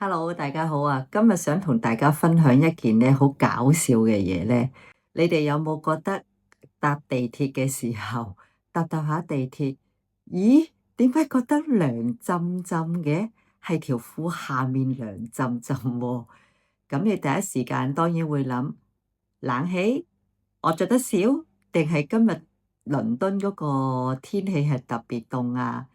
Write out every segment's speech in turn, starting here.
Hello，大家好啊！今日想同大家分享一件咧好搞笑嘅嘢咧。你哋有冇覺得搭地鐵嘅時候，搭下地鐵，咦？點解覺得涼浸浸嘅？係條褲下面涼浸浸喎。咁你第一時間當然會諗冷氣，我着得少，定係今日倫敦嗰個天氣係特別凍啊？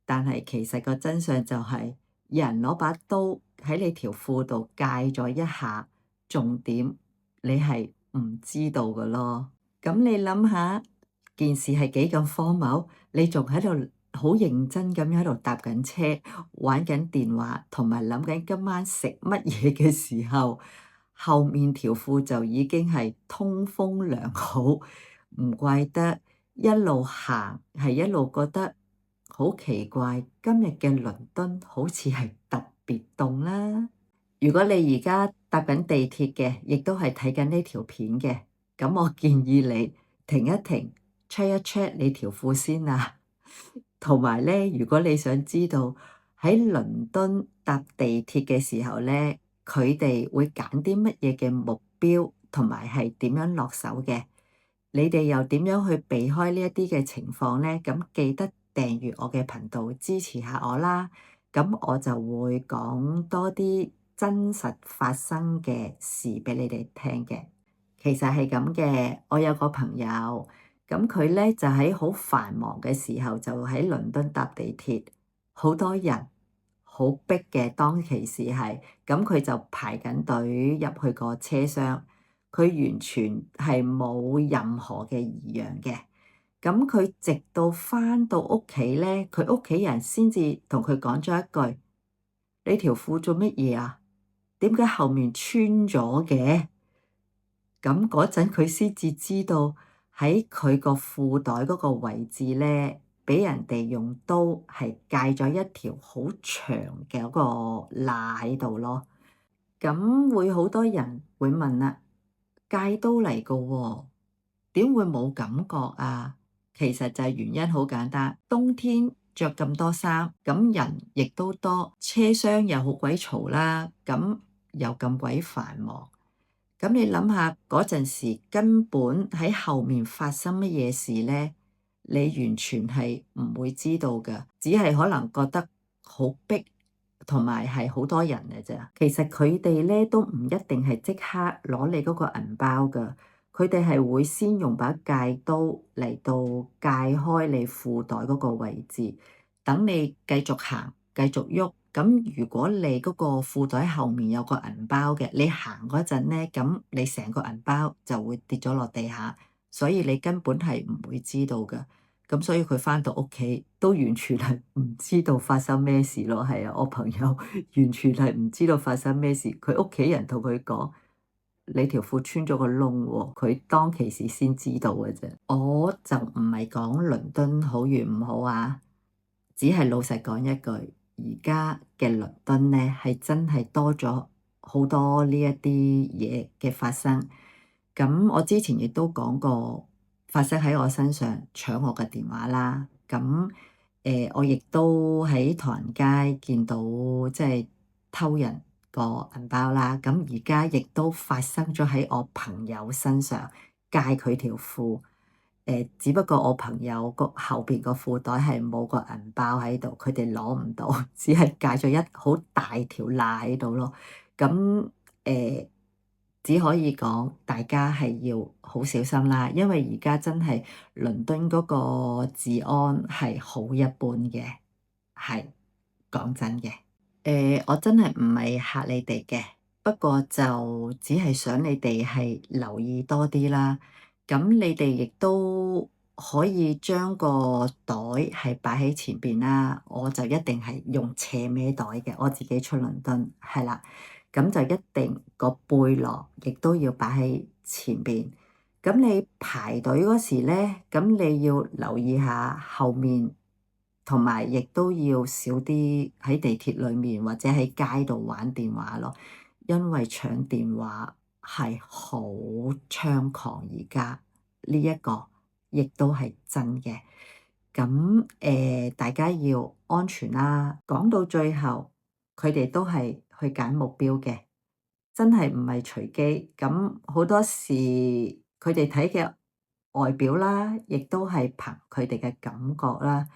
但係其實個真相就係，有人攞把刀喺你條褲度界咗一下，重點你係唔知道㗎咯。咁你諗下件事係幾咁荒謬，你仲喺度好認真咁樣喺度搭緊車，玩緊電話，同埋諗緊今晚食乜嘢嘅時候，後面條褲就已經係通風良好，唔怪得一路行係一路覺得好奇怪，今日嘅倫敦好似係特別凍啦。如果你而家搭緊地鐵嘅，亦都係睇緊呢條片嘅，咁我建議你停一停，check 一 check 你條褲先啊。同埋咧，如果你想知道喺倫敦搭地鐵嘅時候咧，佢哋會揀啲乜嘢嘅目標，同埋係點樣落手嘅，你哋又點樣去避開呢一啲嘅情況咧？咁記得訂閱我嘅頻道，支持下我啦。咁我就會講多啲真實發生嘅事俾你哋聽嘅。其實係咁嘅，我有個朋友，咁佢咧就喺好繁忙嘅時候就喺倫敦搭地鐵，好多人，好逼嘅，當其時係，咁佢就排緊隊入去個車廂，佢完全係冇任何嘅異樣嘅。咁佢直到返到屋企咧，佢屋企人先至同佢講咗一句：你條褲做乜嘢啊？點解後面穿咗嘅？咁嗰陣佢先至知道喺佢個褲袋嗰個位置咧，俾人哋用刀係界咗一條好長嘅嗰個罅喺度咯。咁會好多人會問啦，戒刀嚟噶喎，點會冇感覺啊？其實就係原因好簡單，冬天着咁多衫，咁人亦都多，車廂又好鬼嘈啦，咁又咁鬼繁忙。咁你諗下嗰陣時根本喺後面發生乜嘢事咧？你完全係唔會知道㗎，只係可能覺得好逼，同埋係好多人嘅啫。其實佢哋咧都唔一定係即刻攞你嗰個銀包㗎，佢哋係會先用把戒刀嚟到戒開你褲袋嗰個位置，等你繼續行，繼續喐。咁如果你嗰個褲袋後面有個銀包嘅，你行嗰陣咧，咁你成個銀包就會跌咗落地下，所以你根本係唔會知道㗎。咁所以佢返到屋企都完全係唔知道發生咩事咯。係啊，我朋友完全係唔知道發生咩事。佢屋企人同佢講：你條褲穿咗個窿喎，佢當其時先知道嘅啫。我就唔係講倫敦好與唔好啊，只係老實講一句。而家嘅倫敦咧，係真係多咗好多呢一啲嘢嘅發生。咁我之前亦都講過，發生喺我身上搶我嘅電話啦。咁我亦都喺唐人街見到即係偷人個銀包啦。咁而家亦都發生咗喺我朋友身上，戒佢條褲。只不過我朋友個後邊個褲袋係冇個銀包喺度，佢哋攞唔到，只係戒咗一好大條罅喺度咯。咁只可以講大家係要好小心啦，因為而家真係倫敦嗰個治安係好一般嘅，係講真嘅。我真係唔係嚇你哋嘅，不過就只係想你哋係留意多啲啦。咁你哋亦都可以將個袋係擺喺前邊啦。我就一定係用斜孭袋嘅，我自己出倫敦係啦。咁就一定個背囊亦都要擺喺前邊。咁你排隊嗰時咧，咁你要留意下後面。同埋亦都要少啲喺地鐵裏面或者喺街度玩電話咯，因為搶電話係好猖狂，而家呢一個亦都係真嘅。咁大家要安全啦。講到最後，佢哋都係去揀目標嘅，真係唔係隨機。咁好多時佢哋睇嘅外表啦，亦都係憑佢哋嘅感覺啦。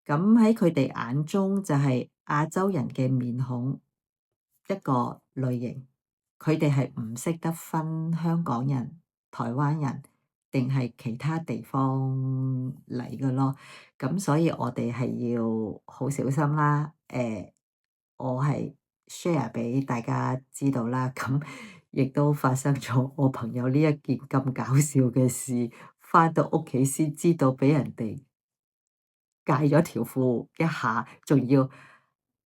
咁喺佢哋眼中就係亞洲人嘅面孔一個類型，佢哋係唔識得分香港人、台灣人定係其他地方嚟嘅咯。咁所以我哋係要好小心啦。我係 share 俾大家知道啦，咁亦都發生咗我朋友呢一件咁搞笑嘅事，返到屋企先知道俾人哋戒咗條褲一下，仲要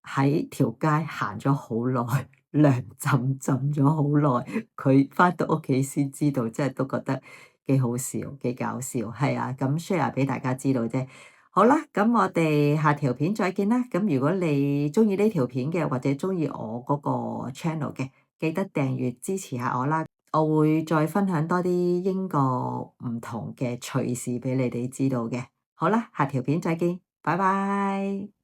喺條街行咗好耐，涼浸浸咗好耐，佢返到屋企先知道，真係都覺得幾好笑，幾搞笑，係啊，咁 share 俾大家知道啫。好啦，咁我哋下條片再見啦。咁如果你中意呢條片嘅，或者中意我嗰個 channel 嘅，記得訂閱支持下我啦。我會再分享多啲英國唔同嘅趣事俾你哋知道嘅。好啦，下條片再見，拜拜。